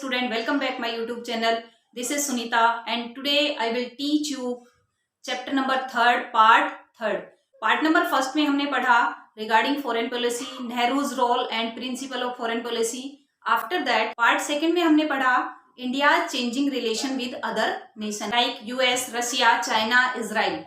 student, welcome back my YouTube channel. This is Sunita and today I will teach you chapter number 3rd part 3rd. Part number 1st में हमने पढ़ा regarding foreign policy, Nehru's role and principle of foreign policy. After that part 2nd में हमने पढ़ा India's changing relation with other nations like US, Russia, China, Israel.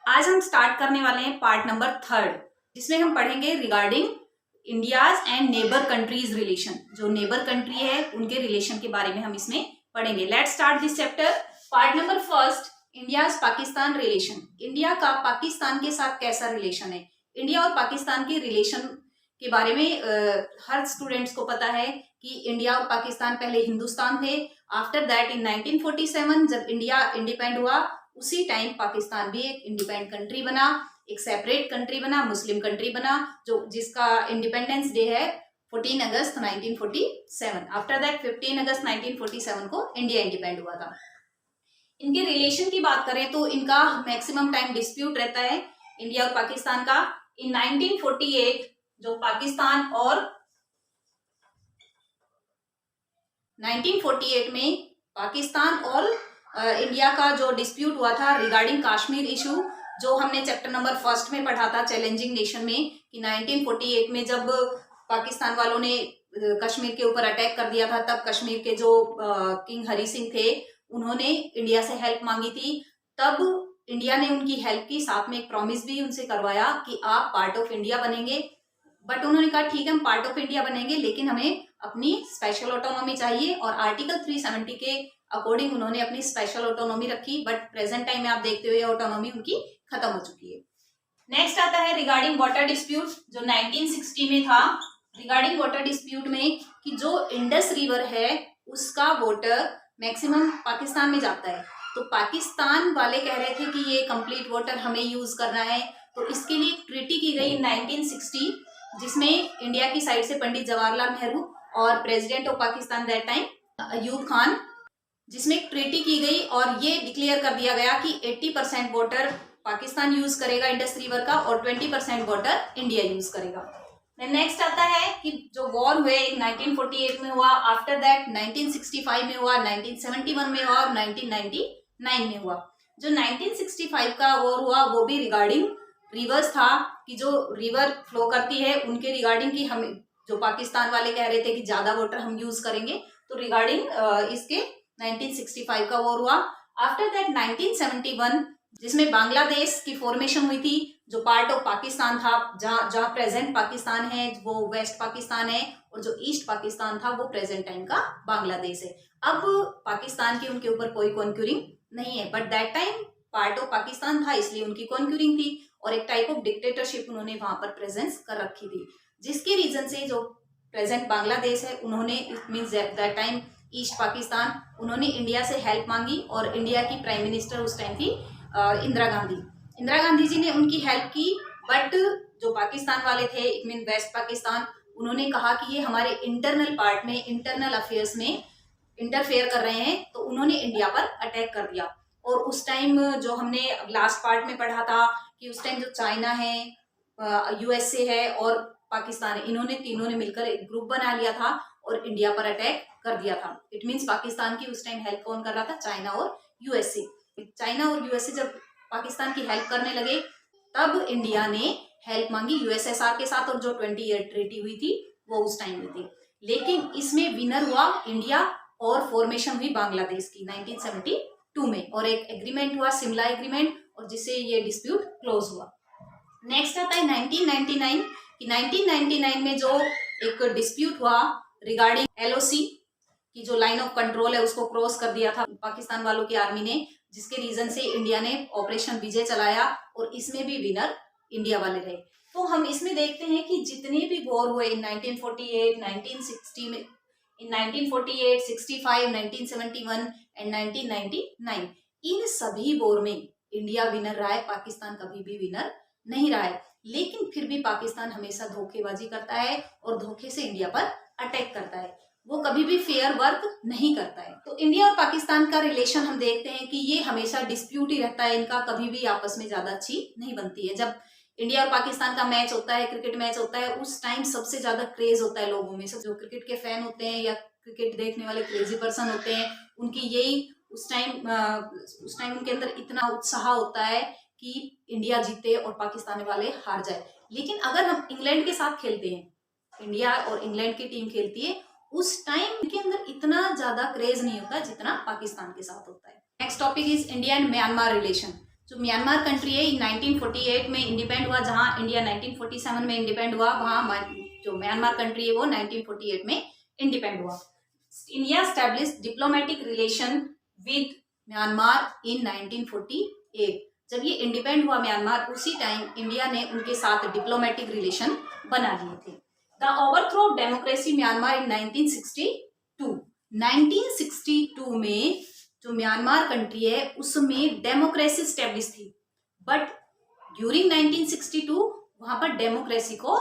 आज हम start करने वाले हैं पार्ट नंबर 3rd जिसमें हम पढ़ेंगे regarding India's and neighbour countries relation. जो नेबर कंट्री है उनके रिलेशन के बारे में हम इसमें पढ़ेंगे। Let's start this chapter. Part number 1st, India's Pakistan relation. India का पाकिस्तान के साथ कैसा रिलेशन है। इंडिया और पाकिस्तान के रिलेशन के बारे में हर स्टूडेंट्स को पता है कि इंडिया और पाकिस्तान पहले हिंदुस्तान थे। आफ्टर दैट इन 1947 जब इंडिया इंडिपेंडेंट हुआ उसी टाइम पाकिस्तान भी एक इंडिपेंडेंट कंट्री बना, एक सेपरेट कंट्री बना, मुस्लिम कंट्री बना, जो जिसका इंडिपेंडेंस डे है 14 अगस्त 1947। आफ्टर दैट 15 अगस्त 1947 को इंडिया इंडिपेंडेंट हुआ था। इनके रिलेशन की बात करें तो इनका मैक्सिमम टाइम डिस्प्यूट रहता है इंडिया और पाकिस्तान का। इन 1948 जो पाकिस्तान और 1948 में पाकिस्तान और इंडिया का जो डिस्प्यूट हुआ था रिगार्डिंग कश्मीर इशू, जो हमने चैप्टर नंबर 1st में पढ़ा था चैलेंजिंग नेशन में, कि 1948 में जब पाकिस्तान वालों ने कश्मीर के ऊपर अटैक कर दिया था तब कश्मीर के जो किंग हरी सिंह थे उन्होंने इंडिया से हेल्प मांगी थी। तब इंडिया ने उनकी हेल्प की, साथ में एक प्रॉमिस भी उनसे करवाया कि आप पार्ट ऑफ इंडिया बनेंगे। बट उन्होंने कहा ठीक है हम पार्ट ऑफ इंडिया बनेंगे लेकिन हमें अपनी स्पेशल ऑटोनॉमी चाहिए, और आर्टिकल 370 के अकॉर्डिंग उन्होंने अपनी स्पेशल ऑटोनॉमी रखी। बट प्रेजेंट टाइम में आप देखते हुए ऑटोनॉमी उनकी खत्म हो चुकी है। नेक्स्ट आता है रिगार्डिंग वाटर डिस्प्यूट जो 1960 में था। रिगार्डिंग वाटर डिस्प्यूट में कि जो इंडस रिवर है उसका वाटर मैक्सिमम पाकिस्तान में जाता है, तो पाकिस्तान वाले कह रहे थे कि ये कंप्लीट वाटर हमें यूज करना है। तो इसके लिए एक ट्रीटी की गई 1960 जिसमें इंडिया की साइड से पंडित जवाहरलाल नेहरू और president of Pakistan that time Ayub Khan, जिसमें एक ट्रीटी की गई और ये डिक्लेयर कर दिया गया कि 80% वाटर पाकिस्तान यूज करेगा इंडस रिवर का और 20% वाटर इंडिया यूज करेगा। नेक्स्ट आता है कि जो वॉर हुए 1948 में हुआ, आफ्टर दैट 1965 में हुआ, 1971 में हुआ और 1999 में हुआ। जो 1965 का वॉर हुआ वो भी रिगार्डिंग रिवर्स था कि जो रिवर फ्लो करती है उनके रिगार्डिंग की हम जो पाकिस्तान वाले कह रहे थे कि ज्यादा वाटर हम यूज करेंगे, तो रिगार्डिंग इसके 1965 का वॉर हुआ। आफ्टर दैट 1971 जिसमें बांग्लादेश की फॉर्मेशन हुई थी, जो पार्ट ऑफ पाकिस्तान था, जहाँ प्रेजेंट पाकिस्तान है वो वेस्ट पाकिस्तान है और जो ईस्ट पाकिस्तान था वो प्रेजेंट टाइम का बांग्लादेश है। अब पाकिस्तान की उनके ऊपर कोई कॉन्क्यूरिंग नहीं है, but that time part of Pakistan था इसलिए उनकी कॉन्क्यूरिंग थी और एक टाइप ऑफ डिक्टेटरशिप उन्होंने वहां पर प्रेजेंस कर रखी थी, जिसके रीजन से जो प्रेजेंट बांग्लादेश है उन्होंने it means that time east Pakistan उन्होंने इंडिया से हेल्प मांगी और इंडिया की प्राइम मिनिस्टर उस टाइम थी इंदिरा गांधी जी ने उनकी हेल्प की। बट जो पाकिस्तान वाले थे इट मीन वेस्ट पाकिस्तान, उन्होंने कहा कि ये हमारे इंटरनल पार्ट में इंटरनल अफेयर्स में इंटरफेयर कर रहे हैं, तो उन्होंने इंडिया पर अटैक कर दिया। और उस टाइम जो हमने लास्ट पार्ट में पढ़ा था कि उस टाइम जो चाइना है, यूएसए है और पाकिस्तान है, इन्होंने तीनों ने मिलकर एक ग्रुप बना लिया था और इंडिया पर अटैक कर दिया था। इट मीन्स पाकिस्तान की उस टाइम हेल्प कौन कर रहा था? चाइना और यूएसए। चाइना और यूएसए जब पाकिस्तान की हेल्प करने लगे तब इंडिया ने हेल्प मांगी यूएसएसआर के साथ और जो 20 ईयर ट्रीटी हुई थी वो उस टाइम में थी। लेकिन इसमें विनर हुआ इंडिया और फॉर्मेशन हुई बांग्लादेश की 1972 में और एक एग्रीमेंट हुआ शिमला एग्रीमेंट, और जिससे ये डिस्प्यूट क्लोज हुआ। नेक्स्ट आता है 1999 कि 1999 में जो एक डिस्प्यूट हुआ रिगार्डिंग एलओसी की जो लाइन ऑफ कंट्रोल है उसको क्रॉस कर दिया था पाकिस्तान वालों की आर्मी ने, जिसके रीजन से इंडिया ने ऑपरेशन विजय चलाया और इसमें भी विनर इंडिया वाले रहे। तो हम इसमें देखते हैं कि जितने भी वॉर हुए इन 1948, 1960 में, इन 1948, 65, 1971 एंड 1999, इन सभी वॉर में इंडिया विनर रहा है, पाकिस्तान कभी भी विनर नहीं रहा है। लेकिन फिर भी पाकिस्तान हमेशा धोखेबाजी करता है और धोखे से इंडिया पर अटैक करता है, वो कभी भी फेयर वर्क नहीं करता है। तो इंडिया और पाकिस्तान का रिलेशन हम देखते हैं कि ये हमेशा डिस्प्यूट ही रहता है, इनका कभी भी आपस में ज्यादा अच्छी नहीं बनती है। जब इंडिया और पाकिस्तान का मैच होता है, क्रिकेट मैच होता है, उस टाइम सबसे ज्यादा क्रेज होता है लोगों में, सब जो क्रिकेट के फैन होते हैं या क्रिकेट देखने वाले क्रेजी पर्सन होते हैं, उनकी यही उस टाइम उनके अंदर इतना उत्साह होता है कि इंडिया जीते और पाकिस्तानी वाले हार जाए। लेकिन अगर हम इंग्लैंड के साथ खेलते हैं, इंडिया और इंग्लैंड की टीम खेलती है, उस टाइम उनके अंदर इतना ज्यादा क्रेज नहीं होता जितना पाकिस्तान के साथ होता है। Next topic is India and Myanmar relation. जो म्यांमार कंट्री है 1948 में इंडिपेंड हुआ, जहां इंडिया 1947 में इंडिपेंड हुआ, वहां जो म्यांमार कंट्री है वो 1948 में इंडिपेंड हुआ। India establish diplomatic relation with Myanmar in 1948। जब ये इंडिपेंड हुआ म्यांमार, उसी टाइम इंडिया ने उनके साथ डिप्लोमेटिक रिलेशन बना लिए थे। The overthrow of democracy Myanmar in 1962। 1962 में जो म्यांमार कंट्री है उसमें डेमोक्रेसी स्टेब्लिश थी, बट ड्यूरिंग 1962 वहां पर डेमोक्रेसी को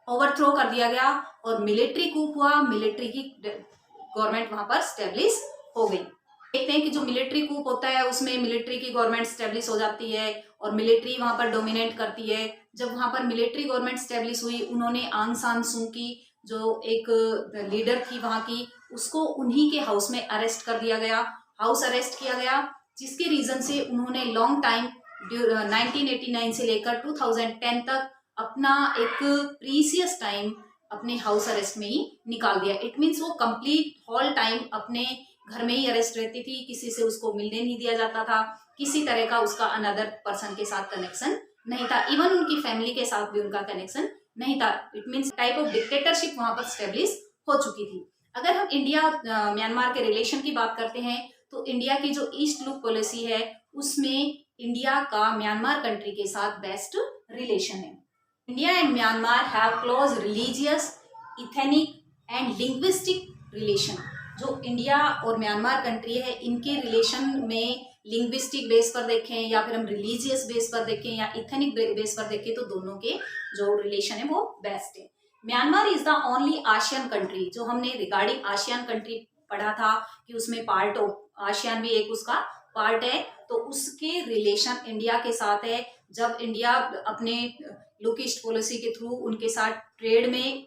ओवरथ्रो कर दिया गया और मिलिट्री कूप हुआ, मिलिट्री की गवर्नमेंट वहां पर स्टेब्लिश हो गई। देखते हैं कि जो मिलिट्री कूप होता है उसमें मिलिट्री की गवर्नमेंट स्टेब्लिश हो जाती है और मिलिट्री वहां पर डोमिनेट करती है। जब वहां पर मिलिट्री गवर्नमेंट स्टेब्लिश हुई, उन्होंने आंग सान सू की जो एक लीडर थी वहां की, उसको उन्हीं के हाउस में अरेस्ट कर दिया गया, हाउस अरेस्ट किया गया, जिसके रीजन से उन्होंने लॉन्ग टाइम 1989 से लेकर 2010 तक अपना एक प्रीसियस टाइम अपने हाउस अरेस्ट में ही निकाल दिया। इट मीन्स वो कंप्लीट होल टाइम अपने घर में ही अरेस्ट रहती थी, किसी से उसको मिलने नहीं दिया जाता था, किसी तरह का उसका अनदर पर्सन के साथ कनेक्शन नहीं था, इवन उनकी फैमिली के साथ भी उनका कनेक्शन नहीं था। It means type of dictatorship वहां पर स्टेब्लिश हो चुकी थी। अगर हम इंडिया और म्यांमार के रिलेशन की बात करते हैं तो इंडिया की जो ईस्ट लुक पॉलिसी है उसमें इंडिया का म्यांमार कंट्री के साथ बेस्ट रिलेशन है। India and Myanmar have close religious, ethnic and linguistic relation. जो इंडिया और म्यांमार कंट्री है इनके रिलेशन में लिंग्विस्टिक बेस पर देखें या फिर हम रिलीजियस बेस पर देखें या इथेनिक बेस पर देखें तो दोनों के जो रिलेशन है वो बेस्ट है। Myanmar is the only ASEAN country, जो हमने रिगार्डिंग आसियान कंट्री पढ़ा था कि उसमें पार्ट ऑफ आसियान भी एक उसका पार्ट है, तो उसके रिलेशन इंडिया के साथ है। जब इंडिया अपने लुक ईस्ट पॉलिसी के थ्रू उनके साथ ट्रेड में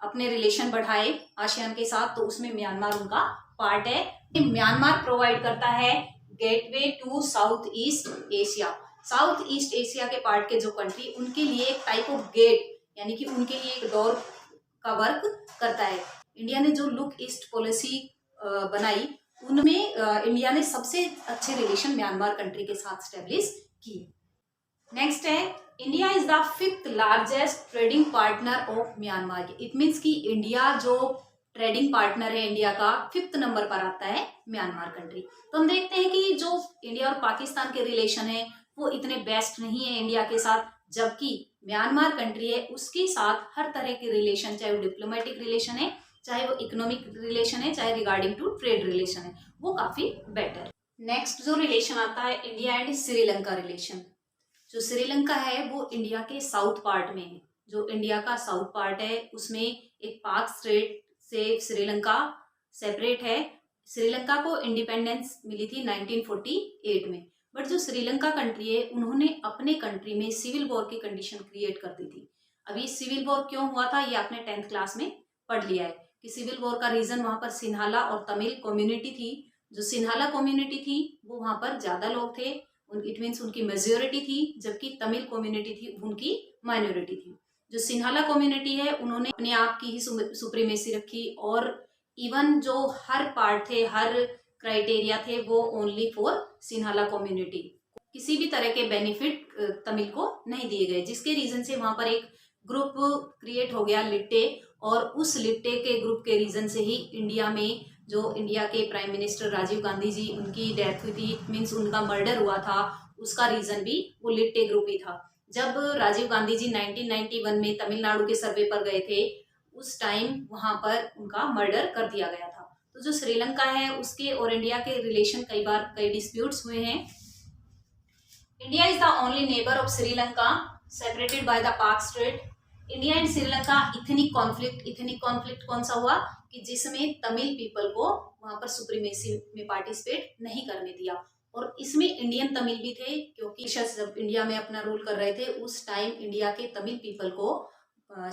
अपने रिलेशन बढ़ाए आसियान के साथ, तो उसमें म्यांमार उनका पार्ट है। म्यांमार प्रोवाइड करता है gateway to South East Asia. South East Asia के पार्ट के जो कंट्री, उनके लिए एक टाइप ऑफ गेट यानी कि उनके लिए एक डोर का वर्क करता है। इंडिया ने जो लुक ईस्ट पॉलिसी बनाई उनमें इंडिया ने सबसे अच्छे रिलेशन म्यांमार कंट्री के साथ स्टेब्लिश किए। नेक्स्ट है India is the 5th largest trading partner of Myanmar. It means कि इंडिया जो ट्रेडिंग पार्टनर है इंडिया का 5th नंबर पर आता है म्यांमार कंट्री। तो हम देखते हैं कि जो इंडिया और पाकिस्तान के रिलेशन है वो इतने बेस्ट नहीं है इंडिया के साथ, जबकि म्यांमार कंट्री है उसके साथ हर तरह के रिलेशन, चाहे वो डिप्लोमेटिक रिलेशन है, चाहे वो इकोनॉमिक रिलेशन है, चाहे रिगार्डिंग टू ट्रेड रिलेशन है, वो काफी बेटर। नेक्स्ट जो रिलेशन आता है इंडिया एंड श्रीलंका रिलेशन। जो श्रीलंका है वो इंडिया के साउथ पार्ट में है। जो इंडिया का साउथ पार्ट है उसमें एक पाक स्टेट से श्रीलंका सेपरेट है। श्रीलंका को इंडिपेंडेंस मिली थी 1948 में, बट जो श्रीलंका कंट्री है उन्होंने अपने कंट्री में सिविल वॉर की कंडीशन क्रिएट कर दी थी। अभी सिविल वॉर क्यों हुआ था ये आपने 10th क्लास में पढ़ लिया है कि सिविल वॉर का रीजन वहां पर सिन्हाला और तमिल कम्युनिटी थी। जो सिन्हाला कम्युनिटी थी वो वहां पर ज्यादा लोग थे, इट मीन्स उनकी मेजोरिटी थी, जबकि तमिल कम्युनिटी थी उनकी माइनॉरिटी थी। जो सिन्हाला कम्युनिटी है उन्होंने अपने आप की ही सुप्रीमेसी रखी और इवन जो हर पार्ट थे, हर क्राइटेरिया थे वो ओनली फॉर सिन्हाला कम्युनिटी, किसी भी तरह के बेनिफिट तमिल को नहीं दिए गए, जिसके रीजन से वहां पर एक ग्रुप क्रिएट हो गया लिट्टे, और उस लिट्टे के ग्रुप के रीजन से ही इंडिया में जो इंडिया के प्राइम मिनिस्टर राजीव गांधी जी उनकी डेथ हुई थी, मीन्स उनका मर्डर हुआ था, उसका रीजन भी वो लिट्टे ग्रुप ही था। जब राजीव गांधी जी 1991 में तमिलनाडु के सर्वे पर गए थे उस टाइम वहां पर उनका मर्डर कर दिया गया था। तो जो श्रीलंका है उसके और इंडिया के रिलेशन कई डिस्प्यूट्स हुए हैं। India is the only neighbour of Sri Lanka separated by the Palk strait. India and Sri Lanka ethnic conflict कौन सा हुआ कि जिसमें तमिल पीपल को वहां पर सुप्रीमेसी में पार्टिसिपेट नहीं करने दिया, और इसमें इंडियन तमिल भी थे क्योंकि जब इंडिया में अपना रूल कर रहे थे उस टाइम इंडिया के तमिल पीपल को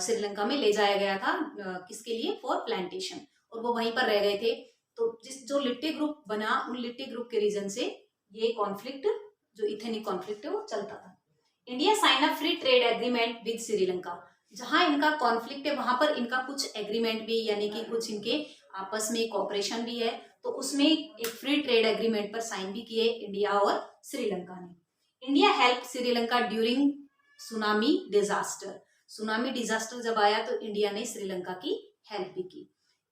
श्रीलंका में ले जाया गया था, किसके लिए, फॉर प्लांटेशन, और वो वहीं पर रह गए थे। तो जो लिट्टे ग्रुप बना, उन लिट्टे ग्रुप के रीजन से ये कॉन्फ्लिक्ट, जो इथेनिक कॉन्फ्लिक्ट है, वो चलता था। India sign a free trade agreement with Sri Lanka. जहां इनका कॉन्फ्लिक्ट है वहां पर इनका कुछ एग्रीमेंट भी, यानी कि कुछ इनके आपस में कॉपरेशन भी है, तो उसमें एक फ्री ट्रेड एग्रीमेंट पर साइन भी किए इंडिया और श्रीलंका ने। India help Sri Lanka during tsunami disaster. Tsunami disaster जब आया तो इंडिया ने श्रीलंका की हेल्प भी की।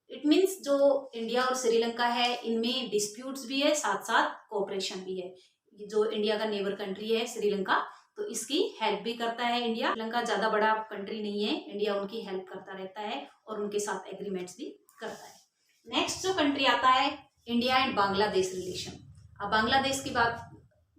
इट मीन्स जो इंडिया और श्रीलंका है इनमें डिस्प्यूट्स भी है, साथ साथ कोऑपरेशन भी है। जो इंडिया का नेबर कंट्री है श्रीलंका, तो इसकी हेल्प भी करता है इंडिया। श्रीलंका ज्यादा बड़ा कंट्री नहीं है, इंडिया उनकी हेल्प करता रहता है और उनके साथ एग्रीमेंट्स भी करता है। नेक्स्ट जो कंट्री आता है, इंडिया एंड बांग्लादेश रिलेशन। अब बांग्लादेश की बात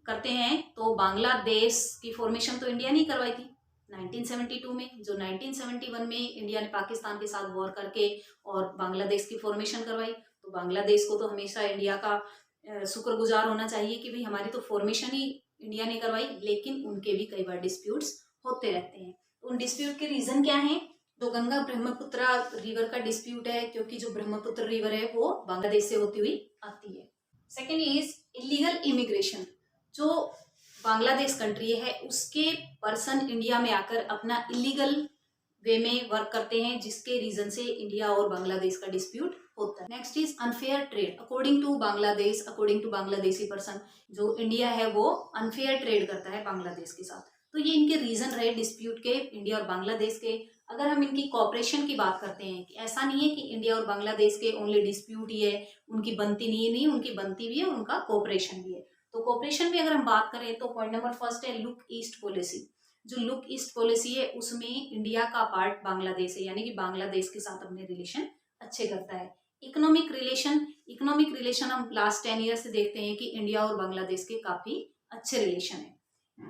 करते हैं तो बांग्लादेश की फॉर्मेशन तो इंडिया ने करवाई थी 1972 में। जो 1971 में इंडिया ने पाकिस्तान के साथ वॉर करके और बांग्लादेश की फॉर्मेशन करवाई, तो बांग्लादेश को तो हमेशा इंडिया का शुक्रगुजार होना चाहिए कि भाई हमारी तो फॉर्मेशन ही इंडिया ने करवाई। लेकिन उनके भी कई बार डिस्प्यूट्स होते रहते हैं। उन डिस्प्यूट के रीजन क्या है? जो गंगा ब्रह्मपुत्र रिवर का डिस्प्यूट है, क्योंकि जो ब्रह्मपुत्र रिवर है वो बांग्लादेश से होती हुई आती है। Second is illegal immigration. जो बांग्लादेश कंट्री है उसके पर्सन इंडिया में आकर अपना इलीगल वे में वर्क करते हैं, जिसके रीजन से इंडिया और बांग्लादेश का डिस्प्यूट होता है। Next is unfair trade. According to Bangladesh, according to Bangladeshi person, जो इंडिया है वो अनफेयर ट्रेड करता है बांग्लादेश के साथ। तो ये इनके रीजन रहे डिस्प्यूट के, इंडिया और बांग्लादेश के। अगर हम इनकी कॉपरेशन की बात करते हैं कि ऐसा नहीं है कि इंडिया और बांग्लादेश के ओनली डिस्प्यूट ही है, उनकी बनती नहीं है, नहीं उनकी बनती भी है, उनका कॉपरेशन भी है। तो कॉपरेशन में अगर हम बात करें तो पॉइंट नंबर फर्स्ट है लुक ईस्ट पॉलिसी। जो लुक ईस्ट पॉलिसी है उसमें इंडिया का पार्ट बांग्लादेश है, यानी कि बांग्लादेश के साथ अपने रिलेशन अच्छे करता है। इकोनॉमिक रिलेशन, इकोनॉमिक रिलेशन हम लास्ट 10 ईयर से देखते हैं कि इंडिया और बांग्लादेश के काफी अच्छे रिलेशन है।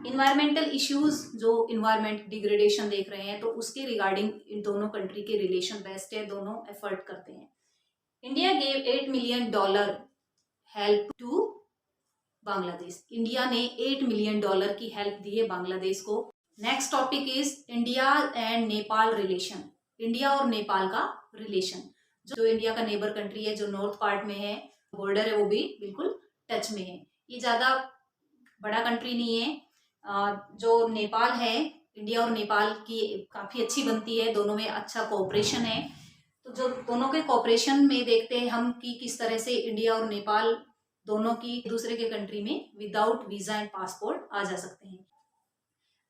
इन्वायरमेंटल इश्यूज, जो इन्वायरमेंट डिग्रेडेशन देख रहे हैं, तो उसके रिगार्डिंग इन दोनों कंट्री के रिलेशन बेस्ट है, दोनों एफर्ट करते हैं। India gave $8 million help to Bangladesh. India ने $8 मिलियन की हेल्प दी है बांग्लादेश को। Next topic is India and Nepal relation. India और नेपाल का रिलेशन, जो इंडिया का नेबर कंट्री है, जो नॉर्थ पार्ट में है, बॉर्डर है, वो भी बिल्कुल टच में है। ये ज्यादा बड़ा कंट्री नहीं है। जो नेपाल है, इंडिया और नेपाल की काफी अच्छी बनती है, दोनों में अच्छा कोऑपरेशन है। तो जो दोनों के कोऑपरेशन में देखते हैं हम कि किस तरह से इंडिया और नेपाल दोनों की दूसरे के कंट्री में विदाउट वीजा एंड पासपोर्ट आ जा सकते हैं।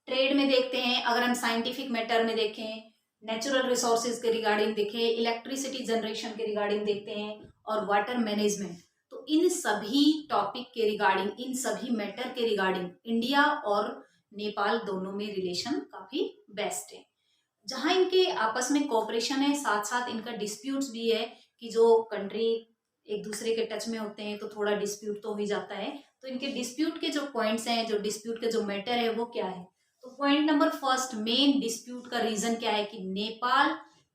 ट्रेड में देखते हैं, अगर हम साइंटिफिक मैटर में देखें, नेचुरल रिसोर्सेज के रिगार्डिंग देखें, इलेक्ट्रिसिटी जनरेशन के रिगार्डिंग देखते हैं, और वाटर मैनेजमेंट, तो इन सभी टॉपिक के रिगार्डिंग, इन सभी मैटर के रिगार्डिंग इंडिया और नेपाल दोनों में रिलेशन काफी बेस्ट है। जहां इनके आपस में कोऑपरेशन है, साथ साथ इनका डिस्प्यूट्स भी है कि जो कंट्री एक दूसरे के टच में होते हैं तो थोड़ा डिस्प्यूट तो हो ही जाता है। तो इनके डिस्प्यूट के जो पॉइंट्स हैं, जो डिस्प्यूट के जो मैटर है वो क्या है? तो point number first, main dispute का रीजन क्या है कि नेपाल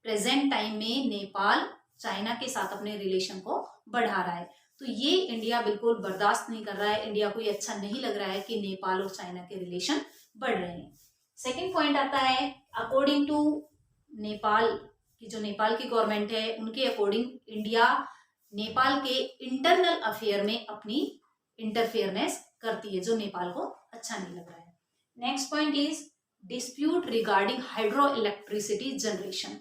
प्रेजेंट टाइम में नेपाल चाइना के साथ अपने रिलेशन को बढ़ा रहा है। तो ये इंडिया बिल्कुल बर्दाश्त नहीं कर रहा है, इंडिया को ये अच्छा नहीं लग रहा है कि नेपाल और चाइना के रिलेशन बढ़ रहे हैं। सेकेंड पॉइंट आता है, अकॉर्डिंग टू नेपाल की, जो नेपाल की गवर्नमेंट है उनके अकॉर्डिंग इंडिया नेपाल के इंटरनल अफेयर में अपनी इंटरफेयरनेस करती है, जो नेपाल को अच्छा नहीं लग रहा है। Next point is dispute regarding hydro electricity generation,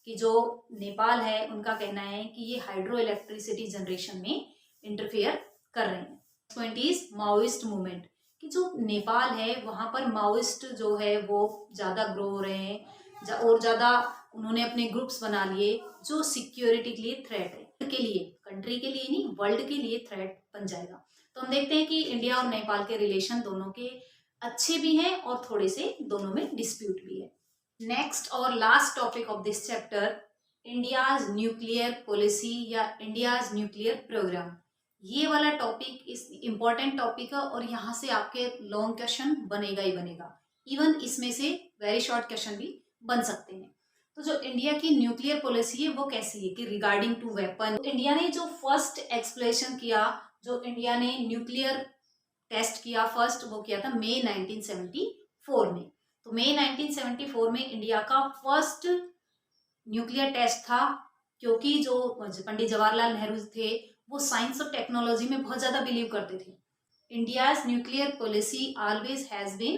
कि जो नेपाल है उनका कहना है कि ये हाइड्रो इलेक्ट्रिसिटी जनरेशन में इंटरफेयर कर रहे हैं। पॉइंट इज माओइस्ट मूवमेंट, कि जो नेपाल है वहां पर माओइस्ट जो है वो ज्यादा ग्रो हो रहे हैं और ज्यादा उन्होंने अपने ग्रुप्स बना लिए, जो सिक्योरिटी के लिए थ्रेट है, के लिए, कंट्री के लिए नहीं, वर्ल्ड के लिए थ्रेट बन जाएगा। तो हम देखते हैं कि इंडिया और नेपाल के रिलेशन दोनों के अच्छे भी हैं और थोड़े से दोनों में डिस्प्यूट भी है। नेक्स्ट और last topic of this chapter, India's nuclear policy या इंडियाज न्यूक्लियर प्रोग्राम। ये वाला टॉपिक इस इम्पोर्टेंट टॉपिक है और यहाँ से आपके लॉन्ग क्वेश्चन बनेगा ही बनेगा। इवन इसमें से वेरी शॉर्ट क्वेश्चन भी बन सकते हैं। तो जो इंडिया की न्यूक्लियर पॉलिसी है वो कैसी है कि रिगार्डिंग टू वेपन, इंडिया ने जो फर्स्ट एक्सप्लोरेशन किया, जो इंडिया ने न्यूक्लियर टेस्ट किया फर्स्ट, वो किया था मई 1974 में। तो मई 1974 में इंडिया का फर्स्ट न्यूक्लियर टेस्ट था क्योंकि जो पंडित जवाहरलाल नेहरू थे वो साइंस और टेक्नोलॉजी में बहुत ज़्यादा बिलीव करते थे। India's nuclear policy always has been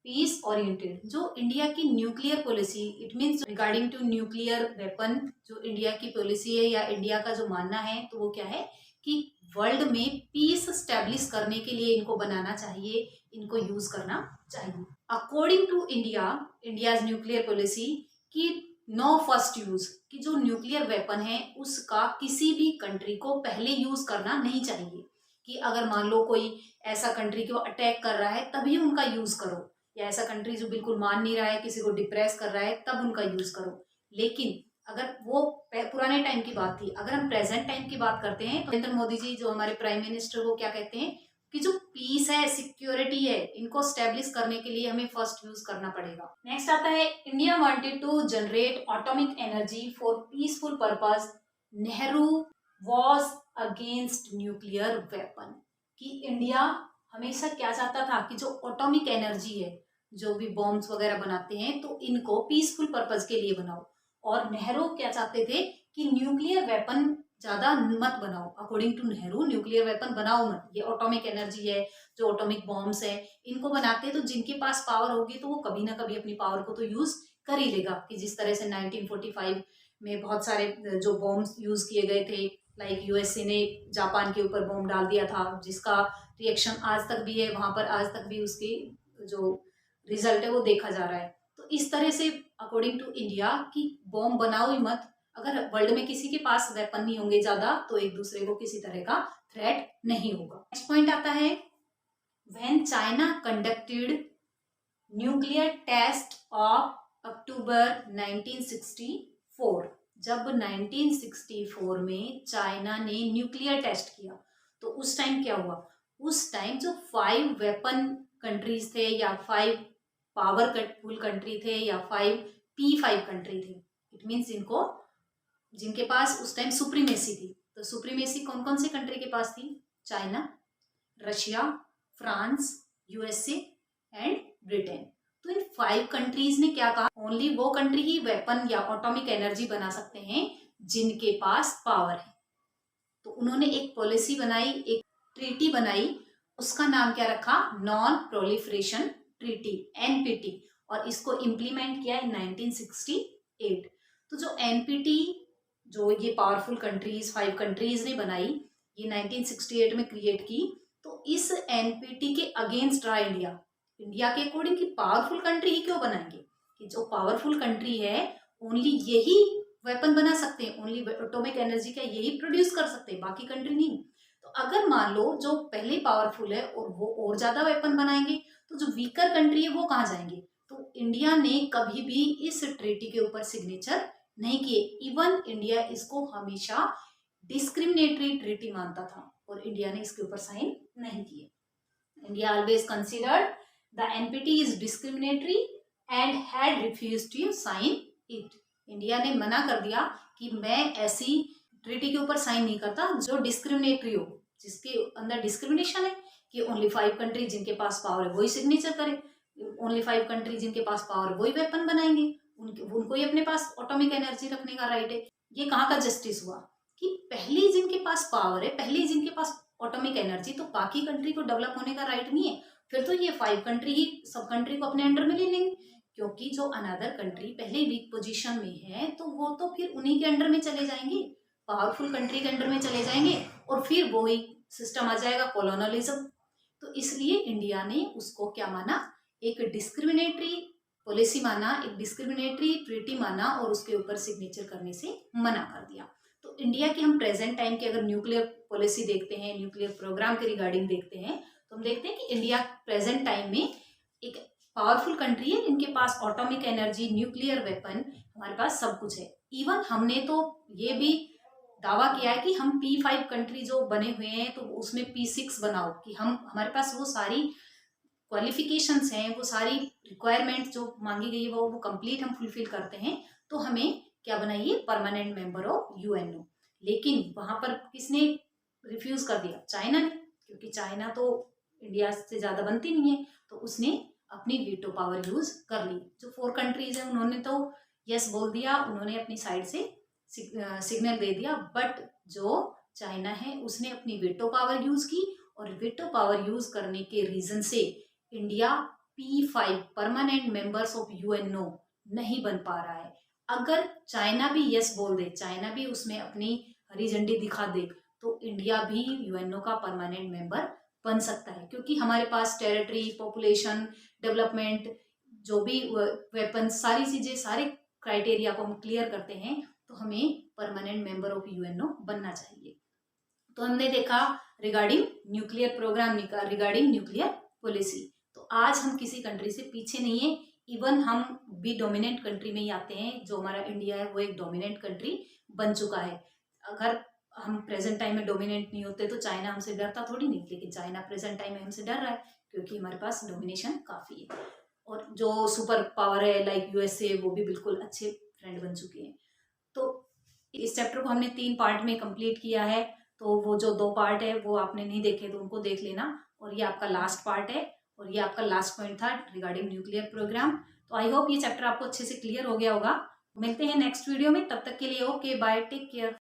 peace oriented. जो इंडिया की nuclear policy, it means regarding to nuclear weapon, जो इंडिया की पॉलिसी है या इंडिया का जो मानना है तो वो क्या है कि वर्ल्ड में पीस स्टैब्लिश करने के लिए इनको बनाना चाहिए, इनको यूज करना चाहिए। According to India, India's nuclear policy की नो फर्स्ट यूज, कि जो न्यूक्लियर वेपन है उसका किसी भी कंट्री को पहले यूज करना नहीं चाहिए। कि अगर मान लो कोई ऐसा कंट्री को अटैक कर रहा है तभी उनका यूज करो, या ऐसा कंट्री जो बिल्कुल मान नहीं रहा है, किसी को डिप्रेस कर रहा है, तब उनका यूज करो। लेकिन अगर वो पुराने टाइम की बात थी, अगर हम प्रेजेंट टाइम की बात करते हैं तो नरेंद्र मोदी जी जो हमारे प्राइम मिनिस्टर, वो क्या कहते हैं कि जो पीस है, सिक्योरिटी है, इनको स्टेब्लिश करने के लिए हमें फर्स्ट यूज करना पड़ेगा। नेक्स्ट आता है, India wanted to generate atomic energy for peaceful purpose, Nehru was against nuclear weapon. कि इंडिया हमेशा क्या चाहता था कि जो एटॉमिक एनर्जी है, जो भी बॉम्ब्स वगैरह बनाते हैं तो इनको पीसफुल पर्पस के लिए बनाओ। और नेहरू क्या चाहते थे कि न्यूक्लियर वेपन ज्यादा मत बनाओ। According to Nehru nuclear weapon बनाओ मत, ये एटॉमिक एनर्जी है, जो एटॉमिक बॉम्ब्स है, इनको बनाते हैं तो जिनके पास पावर होगी तो वो कभी ना कभी अपनी पावर को तो यूज कर ही लेगा। कि जिस तरह से 1945 में बहुत सारे जो बॉम्ब्स यूज किए गए थे, लाइक यूएसए ने जापान के ऊपर बॉम्ब डाल दिया था, जिसका रिएक्शन आज तक भी है, वहां पर आज तक भी उसकी जो रिजल्ट है वो देखा जा रहा है। तो इस तरह से अकॉर्डिंग टू इंडिया कि बॉम्ब बनाओ ही मत, अगर वर्ल्ड में किसी के पास वेपन नहीं होंगे ज्यादा तो एक दूसरे को किसी तरह का थ्रेट नहीं होगा। नेक्स्ट पॉइंट आता है, when China conducted nuclear test of October 1964, जब 1964 में चाइना ने न्यूक्लियर टेस्ट किया तो उस टाइम क्या हुआ, उस टाइम जो 5 वेपन कंट्रीज थे या 5 पावरफुल कंट्री थे या 5 P5 कंट्री थे, इट मीन्स इनको जिनके पास उस टाइम सुप्रीमेसी थी। तो सुप्रीमेसी कौन कौन से कंट्री के पास थी, China, Russia, France, USA and Britain. तो इन 5 कंट्रीज ने क्या कहा, ओनली वो कंट्री ही वेपन या एटॉमिक एनर्जी बना सकते हैं जिनके पास पावर है। तो उन्होंने एक पॉलिसी बनाई, एक ट्रीटी बनाई, उसका नाम क्या रखा, नॉन प्रोलिफरेशन ट्रीटी, एनपीटी, और इसको इम्प्लीमेंट किया इन 1968। तो जो एनपीटी, जो ये पावरफुल कंट्रीज 5 कंट्रीज ने बनाई, ये 1968 में क्रिएट की। तो इस एनपीटी के अगेंस्ट रहा इंडिया। इंडिया के अकॉर्डिंग कि पावरफुल कंट्री ही क्यों बनाएंगे, कि जो पावरफुल कंट्री है ओनली यही वेपन बना सकते हैं, ओनली एटॉमिक एनर्जी का यही प्रोड्यूस कर सकते हैं, बाकी कंट्री नहीं। तो अगर मान लो जो पहले पावरफुल है और वो और ज्यादा वेपन बनाएंगे तो जो वीकर कंट्री है वो कहाँ जाएंगे। तो इंडिया ने कभी भी इस ट्रीटी के ऊपर सिग्नेचर नहीं किए। इवन इंडिया इसको हमेशा डिस्क्रिमिनेटरी ट्रीटी मानता था और इंडिया ने इसके ऊपर साइन नहीं किए। India always considered the NPT is discriminatory and had refused to sign it. India ने मना कर दिया कि मैं ऐसी ट्रीटी के ऊपर साइन नहीं करता जो डिस्क्रिमिनेटरी हो, जिसके अंदर डिस्क्रिमिनेशन है कि ओनली 5 कंट्री जिनके पास पावर है वही सिग्नेचर करे, ओनली 5 कंट्री जिनके पास पावर है वही वेपन बनाएंगे, उनको ही अपने पास एटॉमिक एनर्जी रखने का राइट है। ये कहाँ का जस्टिस हुआ कि पहले जिनके पास पावर है, पहले जिनके पास एटॉमिक एनर्जी, तो बाकी कंट्री को डेवलप होने का राइट नहीं है। फिर तो ये 5 कंट्री ही सब कंट्री को अपने अंडर में ले लेंगे, क्योंकि जो अनदर कंट्री पहले वीक पोजीशन में है तो वो तो फिर उन्हीं के अंडर में चले जाएंगे, पावरफुल कंट्री के अंडर में चले जाएंगे और फिर वो ही सिस्टम आ जाएगा कॉलोनलिज्म। तो इसलिए इंडिया ने उसको क्या माना, एक डिस्क्रिमिनेटरी पॉलिसी माना, एक डिस्क्रिमिनेटरी ट्रीटी माना और उसके ऊपर सिग्नेचर करने से मना कर दिया। तो इंडिया की हम प्रेजेंट टाइम की अगर न्यूक्लियर पॉलिसी देखते हैं, न्यूक्लियर प्रोग्राम के रिगार्डिंग देखते हैं, तो हम देखते हैं कि इंडिया प्रेजेंट टाइम में एक पावरफुल कंट्री है, इनके पास एटॉमिक एनर्जी, न्यूक्लियर वेपन, हमारे पास सब कुछ है। इवन हमने तो ये भी दावा किया है कि हम P5 कंट्री जो बने हुए हैं तो उसमें P6 बनाओ, कि हमारे पास वो सारी क्वालिफिकेशंस हैं, वो सारी रिक्वायरमेंट जो मांगी गई है वो कंप्लीट हम फुलफिल करते हैं, तो हमें क्या बनाइए, परमानेंट मेंबर ऑफ यूएनओ। लेकिन वहां पर किसने रिफ्यूज कर दिया, चाइना ने, क्योंकि चाइना तो इंडिया से ज्यादा बनती नहीं है, तो उसने अपनी वीटो पावर यूज कर ली। जो 4 कंट्रीज है उन्होंने तो यस बोल दिया, उन्होंने अपनी साइड से सिग्नल दे दिया, बट जो चाइना है उसने अपनी वेटो पावर यूज की, और वेटो पावर यूज करने के रीजन से India P5 permanent members of UNO नहीं बन पा रहा है। अगर चाइना भी यस बोल दे, चाइना भी उसमें अपनी हरी झंडी दिखा दे, तो इंडिया भी यूएनओ का परमानेंट मेंबर बन सकता है, क्योंकि हमारे पास टेरिटरी, पॉपुलेशन, डेवलपमेंट, जो भी वेपन, सारी चीजें, सारे क्राइटेरिया को हम क्लियर करते हैं, तो हमें परमानेंट मेंबर ऑफ यूएनओ बनना चाहिए। तो हमने देखा regarding nuclear programme, regarding nuclear policy. तो आज हम किसी कंट्री से पीछे नहीं है, इवन हम भी डोमिनेंट कंट्री में ही आते हैं। जो हमारा इंडिया है वो एक डोमिनेंट कंट्री बन चुका है। अगर हम प्रेजेंट टाइम में डोमिनेंट नहीं होते तो चाइना हमसे डरता थोड़ी नहीं, लेकिन चाइना प्रेजेंट टाइम में हमसे डर रहा है क्योंकि हमारे पास डोमिनेशन काफ़ी है। और जो सुपर पावर है लाइक यूएसए, वो भी बिल्कुल अच्छे फ्रेंड बन चुके हैं। तो इस चैप्टर को हमने 3 पार्ट में कंप्लीट किया है। तो वो जो 2 पार्ट है वो आपने नहीं देखे तो उनको देख लेना, और ये आपका लास्ट पार्ट है, और ये आपका लास्ट पॉइंट था रिगार्डिंग न्यूक्लियर प्रोग्राम। तो आई होप ये चैप्टर आपको अच्छे से क्लियर हो गया होगा। मिलते हैं नेक्स्ट वीडियो में, तब तक के लिए ओके बाय, टेक केयर।